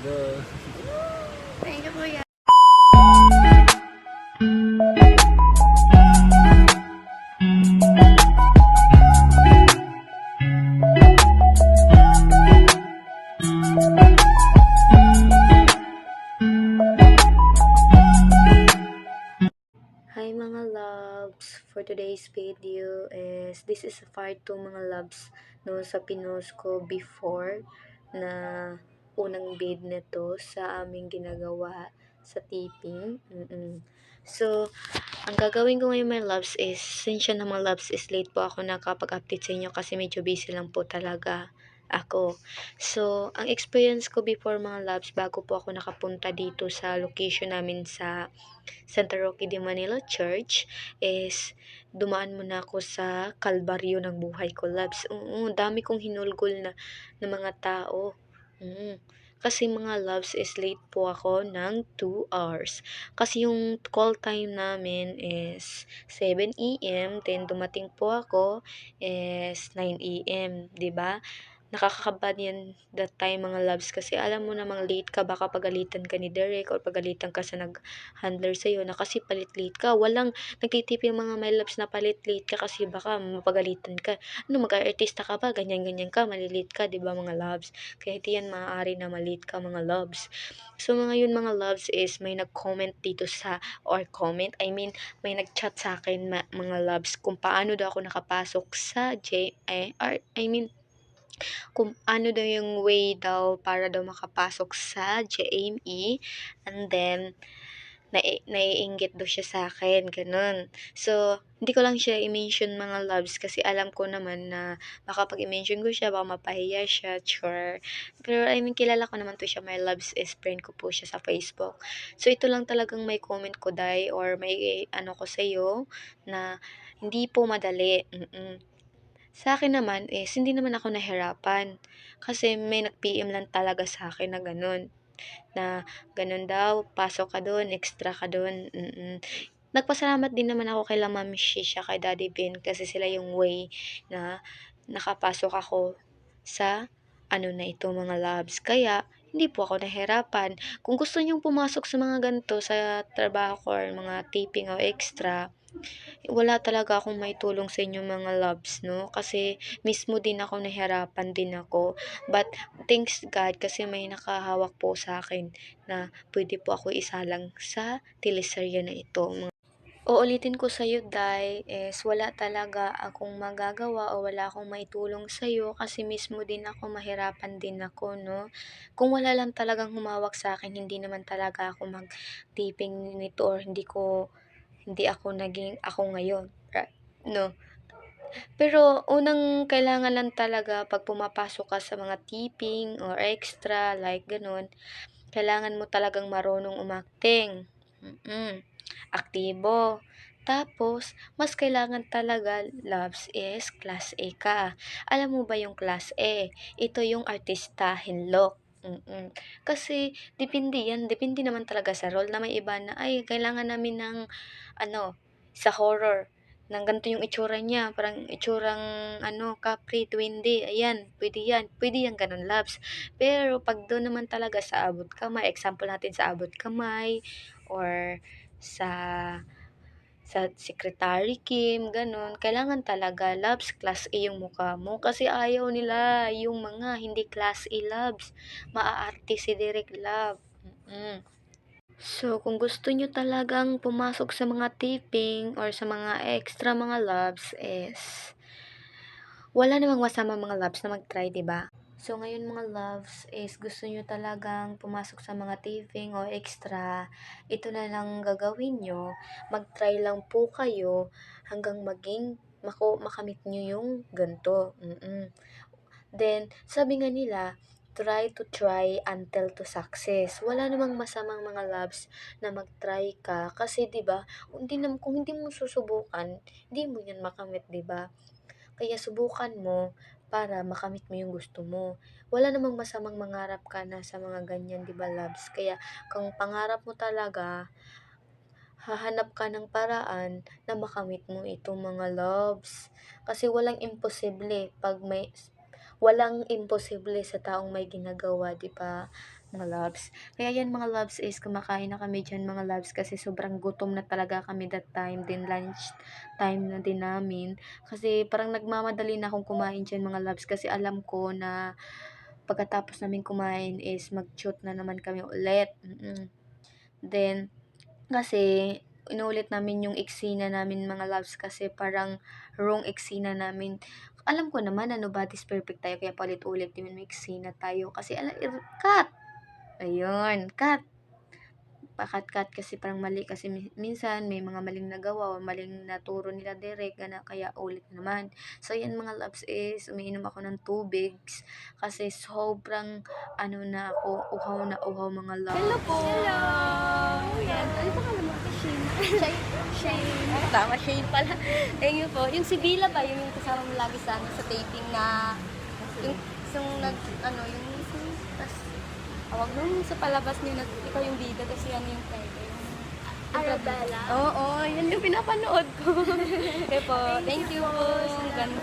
Go. Thank you, Kuya. Hi mga loves! For today's video is, this is part 2 mga loves no, sa pinost ko before na unang bid nito sa aming ginagawa sa tipping. So, ang gagawin ko ngayon mga loves is, since na mga loves is late po ako nakapag-update sa inyo kasi medyo busy lang po talaga ako. So, ang experience ko before mga loves, bago po ako nakapunta dito sa location namin sa Santa Roque de Manila Church, is dumaan muna ako sa kalbaryo ng buhay ko, loves. Oo, dami kong hinulgol na mga tao. Kasi mga loves is late po ako ng 2 hours. Kasi yung call time namin is 7 AM, then dumating po ako is 9 AM, 'di ba? Nakakakaba yan that time mga loves kasi alam mo namang late ka, baka pagalitan ka ni Derek or pagalitan ka sa nag-handler sa'yo na kasi palit-late ka. Walang nagtitip yung mga my loves na palit-late ka kasi baka mapagalitan ka. Ano, mag-aartista ka ba? Ganyan-ganyan ka, malilate ka, di ba mga loves? Kaya hindi yan maaari na malate ka mga loves. So mga yun mga loves is may nag-comment dito sa, or comment, I mean, may nag-chat sa akin mga loves kung paano daw ako nakapasok sa I mean, kung ano daw yung way daw para daw makapasok sa JME, and then naiinggit daw siya sa akin, gano'n. So, hindi ko lang siya i-mention mga loves kasi alam ko naman na baka pag i-mention ko siya, baka mapahiya siya, sure. Pero I mean, kilala ko naman to siya, my loves is friend ko po siya sa Facebook. So, ito lang talagang may comment ko, Day, or may ano ko sa'yo na hindi po madali. Sa akin naman is hindi naman ako nahirapan, kasi may nag-PM lang talaga sa akin na gano'n, na gano'n daw, pasok ka do'n, extra ka do'n. Nagpasalamat din naman ako kay Ma'am Shi kay Daddy Ben kasi sila yung way na nakapasok ako sa ano na ito mga loves. Kaya hindi po ako nahirapan. Kung gusto niyong pumasok sa mga ganito sa trabaho ko or mga taping o extra, wala talaga akong maitulong sa inyo mga loves, no? Kasi mismo din ako nahirapan din ako. But thanks God kasi may nakahawak po sa akin na pwede po ako isalang sa teleserye na ito. Uulitin ko sa'yo, Day, is wala talaga akong magagawa o wala akong maitulong sa'yo kasi mismo din ako, mahirapan din ako, no? Kung wala lang talagang humawak sa akin, hindi naman talaga ako mag-taping nito or hindi ako naging ako ngayon, no? Pero unang kailangan lang talaga 'pag pumapasok ka sa mga tipping or extra like gano'n, kailangan mo talagang marunong umakting, aktibo. Tapos mas kailangan talaga loves is class A ka. Alam mo ba yung class A? Ito yung artistahin look, Kasi depende naman talaga sa role na may iba na, "Ay kailangan namin ng ano, sa horror ng ganito yung itsura niya, parang itsurang ano, Capri, Twindy, ayan, pwede yan gano'n, loves. Pero 'pag do'n naman talaga sa abot kamay, example natin sa abot kamay or sa Secretary Kim, gano'n, kailangan talaga loves class A yung mukha mo kasi ayaw nila yung mga hindi class A loves, maaarte si Direk Love. So, kung gusto nyo talagang pumasok sa mga taping or sa mga extra mga loves is, wala namang masama mga loves na mag-try, 'di ba? So, ngayon mga loves is gusto nyo talagang pumasok sa mga taping o extra, ito na lang gagawin nyo, mag-try lang po kayo hanggang maging makamit nyo yung ganito. Then, sabi nga nila, try until to success. Wala namang masamang mga loves na mag-try ka kasi 'di ba, kung hindi mo susubukan, hindi mo 'yan makamit, 'di ba? Kaya subukan mo para makamit mo yung gusto mo. Wala namang masamang mangarap ka na sa mga ganyan, 'di ba, loves? Kaya kung pangarap mo talaga, hahanap ka ng paraan na makamit mo itong mga loves. Kasi walang imposible sa taong may ginagawa, 'di ba? mga loves. Kaya yan mga loves is kumakain na kami diyan mga loves kasi sobrang gutom na talaga kami that time, din lunch time na din namin. Kasi parang nagmamadali na akong kumain diyan mga loves kasi alam ko na pagkatapos namin kumain is mag-shoot na naman kami ulit. Then kasi inulit namin yung eksena namin mga loves kasi parang wrong eksena namin. Alam ko naman na nobody's perfect tayo kaya paulit-ulit din may eksena tayo kasi cut! Ayun, cut! Pa-cut-cut kasi parang mali kasi minsan may mga maling nagawa o maling naturo nila direct gana kaya ulit na naman. So yan mga loves is umiinom ako ng tubig kasi sobrang ano na ako, uhaw na uhaw mga loves. Hello po! Hello! Yan. Ano pangalan mo? Shane. Shane. Oh, tama, Shane pala. Thank you po. Yung si Bila ba, yung kasama mo lagi sa, sa taping na, yung nag, ano, yung, tas, awag nung sa palabas niyo, ikaw yung bida, kasi ano yung pwede. Arabella. Oo, yan yung pinapanood ko. Okay po. Thank you po. Ang ganda.